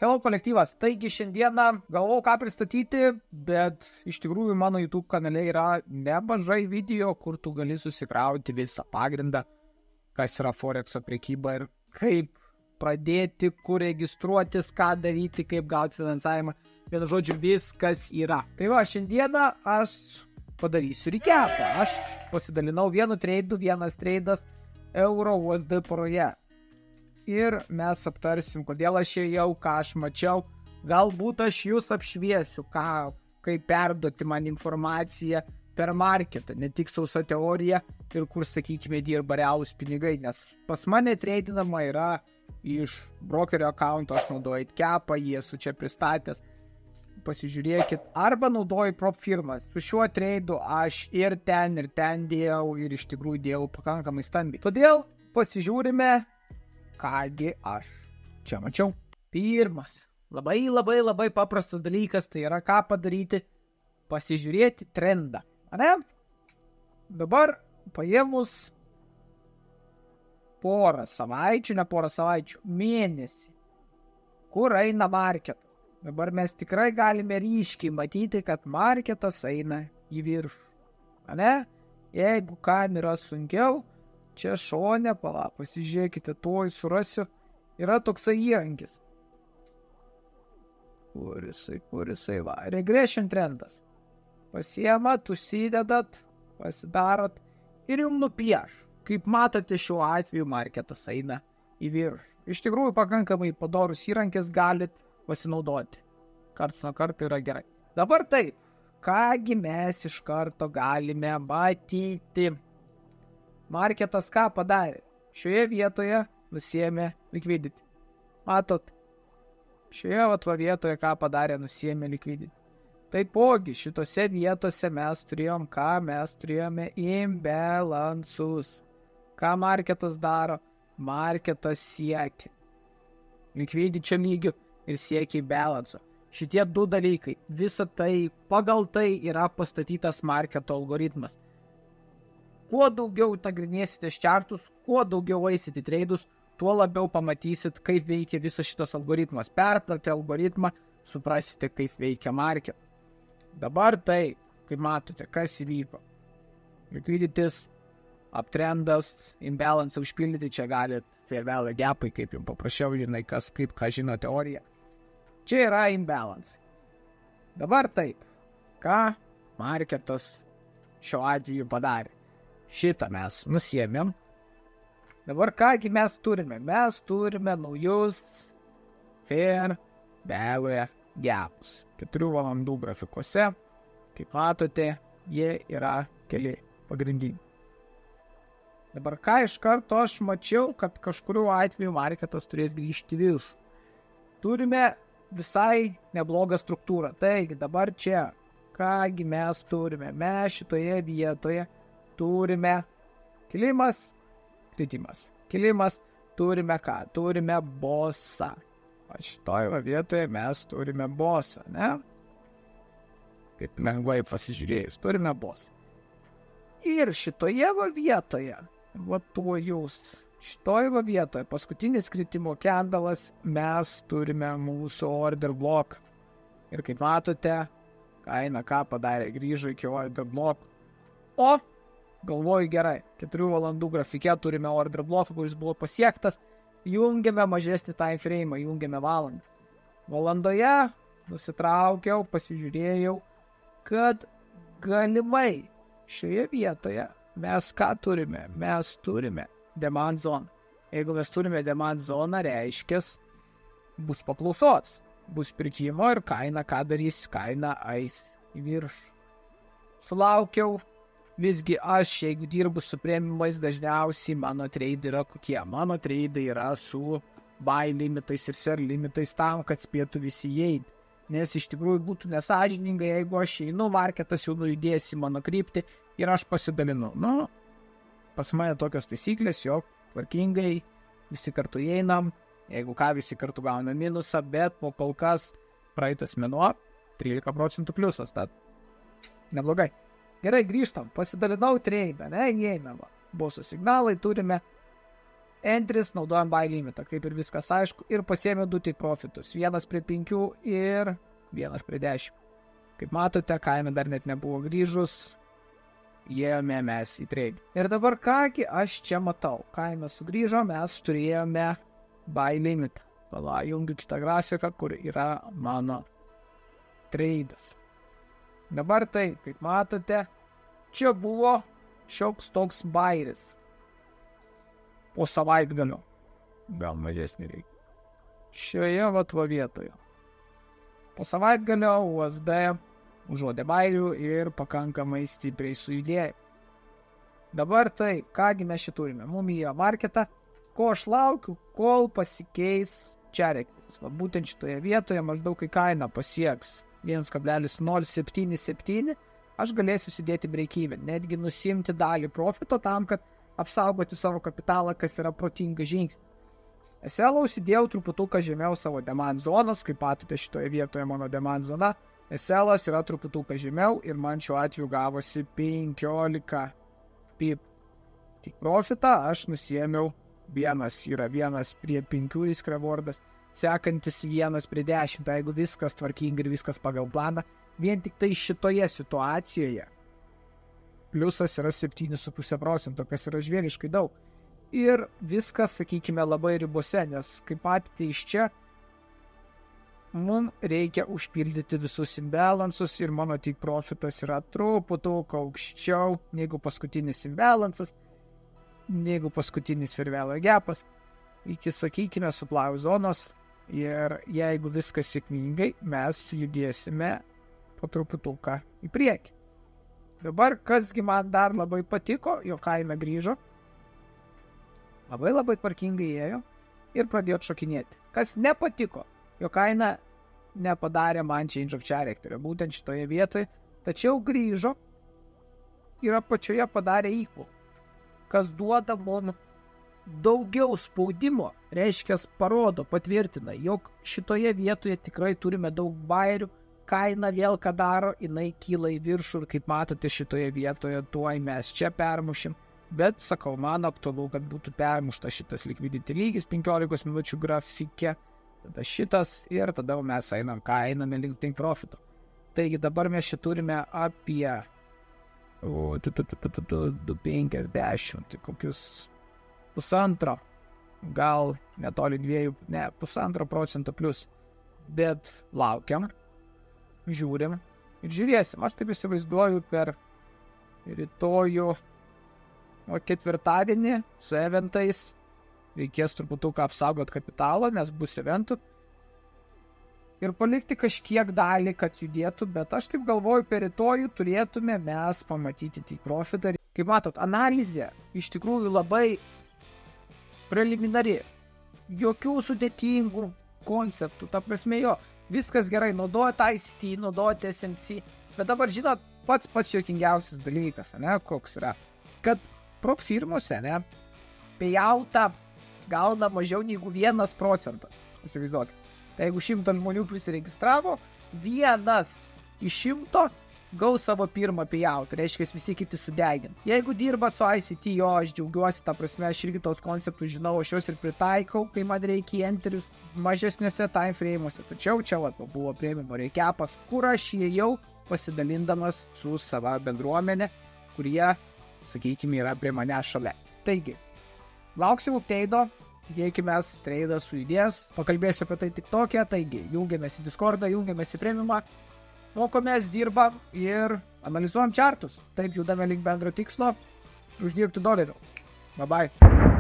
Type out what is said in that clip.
Hello kolektyvas, taigi šiandieną galvojau ką pristatyti, bet iš tikrųjų mano YouTube kanale yra nemažai video, kur tu gali susikrauti visą pagrindą, kas yra Forexo prekyba ir kaip pradėti, kur registruotis, ką daryti, kaip gauti finansavimą. Vienu žodžiu, viskas yra. Tai va, šiandieną aš padarysiu recapą. Aš pasidalinau vienu treidu, vienas treidas Euro USD poroje. Ir mes aptarsim, kodėl aš ėjau, ką aš mačiau. Galbūt aš jūs apšviesiu, kaip perduoti man informaciją per marketą, ne tik sausa teorija ir kur, sakykime, dirba realūs pinigai, nes pas mane treidinama yra iš brokerio akaunto, aš naudoju Capą, jie esu čia pristatęs. Pasižiūrėkit, arba naudoju prop firmas. Su šiuo treidu aš ir ten dėjau ir iš tikrųjų dėjau pakankamai stambiai. Todėl pasižiūrime, kągi aš čia mačiau. Pirmas, labai paprastas dalykas, tai yra ką padaryti, pasižiūrėti trendą. Ane? Dabar paėmus porą savaičių, mėnesį, kur eina marketas. Dabar mes tikrai galime ryškiai matyti, kad marketas eina į viršų. Ane? Jeigu kam yra sunkiau, čia šone, pasižiūrėkite, tuoj surasiu, yra toksai įrankis. Kur jisai va, regression trendas. Pasiemat, užsidedat, pasidarot ir jums nupieš. Kaip matote, šiuo atveju marketas eina į viršų. Iš tikrųjų, pakankamai padorus įrankis galit pasinaudoti. Karts nuo karto yra gerai. Dabar taip, kągi mes iš karto galime matyti. Marketas ką padarė? Šioje vietoje nusiėmė liquidity. Matot? Šioje vietoje ką padarė, nusiėmė liquidity. Taipogi, šitose vietose mes turėjom ką? Mes turėjome imbalansus. Ką marketas daro? Marketas siekia liquidity lygių ir siekia balanso. Šitie du dalykai, visa tai, pagal tai yra pastatytas marketo algoritmas. Kuo daugiau nagrinėsite čartus, kuo daugiau eisite į treidus, tuo labiau pamatysit, kaip veikia visas šitas algoritmas. Perpratę algoritmą, suprasite, kaip veikia marketas. Dabar tai, kaip matote, kas įvyko. Liquidities, uptrendas, imbalance užpildyti, čia galit fair value gapai, kaip jums paprašiau, žinai, ką žino teorija. Čia yra imbalance. Dabar taip, ką marketas šiuo atveju padarė. Šitą mes nusiėmėm. Dabar kągi mes turime? Mes turime naujus fair value gapus. 4 valandų grafikuose. Kaip matote, jie yra keli pagrindiniai. Dabar ką iš karto aš mačiau, kad kažkuriuo atveju marketas turės grįžti viršų. Turime visai neblogą struktūrą. Taigi dabar čia, kągi mes turime? Mes šitoje vietoje turime kilimas, kritimas. Kilimas, turime ką? Turime bosą. O šitoje vietoje mes turime bosą, ne? Kaip lengvai pasižiūrėjus, turime bosą. Ir šitoje vietoje, šitoje vietoje, paskutinis kritimo kendalas, mes turime mūsų order block. Ir kaip matote, kaina ką padarė, grįžo iki order block. O, galvoju gerai, 4 valandų grafike turime order block, kuris buvo pasiektas, jungiame mažesnį time frame, jungiame valandą. Valandoje nusitraukiau, pasižiūrėjau, kad galimai šioje vietoje mes ką turime? Mes turime demand zone. Jeigu mes turime demand zone, reiškias bus paklausos, bus pirkimo ir kaina ką darys? Kaina eis į viršų. Sulaukiau, visgi aš, jeigu dirbu su premiumais, dažniausiai mano treidai yra kokie? Mano treidai yra su buy limitais ir sell limitais tam, kad spėtų visi įeiti. Nes iš tikrųjų būtų nesąžininga, jeigu aš einu, marketas jau nujudės į mano kryptį ir aš pasidalinu. Pas mane tokios taisyklės, jog tvarkingai visi kartu įeinam, jeigu ką visi kartu gauna minusą, bet po kol kas praeitas mėnuo 13% pliusas, tad neblogai. Gerai, grįžtam, pasidalinau treidą, ne, įeinama. Buvo su signalai, turime Entris naudojam buy limitą, kaip ir viskas aišku, ir pasiėmė 2 tik profitus, 1 prie 5 ir 1 prie 10. Kaip matote, kaina dar net nebuvo grįžus, įėjome mes į trade. Ir dabar kągi aš čia matau, kaina sugrįžo, mes turėjome buy limitą. Pala, jungiu kitą grafiką, kur yra mano tradas. Dabar tai, kaip matote, čia buvo šioks toks bairis. Po savaitgalio. Gal mažesnį reikia. Šioje va vietoje. Po savaitgalio USD užuodė bairių ir pakankamai stipriai sujudėjo. Dabar tai, kągi mes čia turime. Mum įėjo marketą, ko aš laukiu, kol pasikeis čarektis. Va būtent šitoje vietoje maždaug kai kaina pasieks 1,077, aš galėsiu sudėti break-even, netgi nusimti dalį profito tam, kad apsaugoti savo kapitalą, kas yra protingas žingsnis. SL užsidėjau truputuką žemiau savo demand zonas, kaip matote šitoje vietoje mano demand zona, SL yra truputuką žemiau ir man šiuo atveju gavosi 15 pip. Tik profitą aš nusiėmiau, vienas yra 1 prie 5 risk rewardas, sekantis 1 prie 10, tai jeigu viskas tvarkingai ir viskas pagal planą, vien tik tai šitoje situacijoje pliusas yra 7,5%, kas yra žvėriškai daug. Ir viskas, sakykime, labai ribose, nes kaip matėte iš čia, mums reikia užpildyti visus imbalansus ir mano tik profitas yra truputuką aukščiau negu paskutinis imbalansas, negu paskutinis fair value gapas, iki, sakykime, supply zonos. Ir jeigu viskas sėkmingai, mes judėsime po truputuką į priekį. Dabar, kasgi man dar labai patiko, jo kaina grįžo, labai tvarkingai ėjo ir pradėjo šokinėti. Kas nepatiko, jo kaina nepadarė man change of trajectory, būtent šitoje vietoje, tačiau grįžo ir apačioje padarė equal, kas duoda mums daugiau spaudimo, reiškia parodo, patvirtina, jog šitoje vietoje tikrai turime daug bairių, kaina vėl ką daro, jinai kyla į viršų ir kaip matote šitoje vietoje, tuoj mes čia permušim, bet sakau, man aktualu, kad būtų permuštas šitas liquidity lygis 15 minučių grafike, tada šitas ir tada mes einam kainame link take profito. Taigi dabar mes čia turime apie 250, tai kokius 1,5, gal netoli 1,5% plus, bet laukiam. Žiūrim ir žiūrėsim. Aš taip įsivaizduoju per rytojų, o ketvirtadienį su eventais reikės truputuką apsaugot kapitalą, nes bus eventų. Ir palikti kažkiek dalį, kad judėtų, bet aš taip galvoju, per rytojų turėtume mes pamatyti tik profitą. Kaip matot, analizė iš tikrųjų labai preliminari. Jokių sudėtingų konceptų, ta prasme jo. Viskas gerai, naudojate ICT, naudojate SMC, bet dabar žinot, pats juokingiausias dalykas, ne, koks yra, kad prop firmose, ne, payoutą gauna mažiau negu 1%, įsivaizduokit. Tai jeigu 100 žmonių prisiregistravo, 1 iš 100 gaus savo pirmą payout, reiškia visi kiti sudegint. Jeigu dirbat su ICT, jo, aš džiaugiuosi, ta prasme, aš irgi tos konceptus žinau, aš juos ir pritaikau, kai man reikia enterius mažesniuose time frame'uose. Tačiau čia buvo priėmimo recapas, kur aš įėjau pasidalindamas su sava bendruomenė, kurie, sakykime, yra prie mane šalia. Taigi, lauksim update'o, tikėkime, tradas sujudės, pakalbėsiu apie tai tik tokia, taigi, jungiamės į Discordą, jungiamės į premiumą, mokomės, dirbam ir analizuojam chartus. Taip judame link bendro tikslo uždirbti dolerių. Bye bye.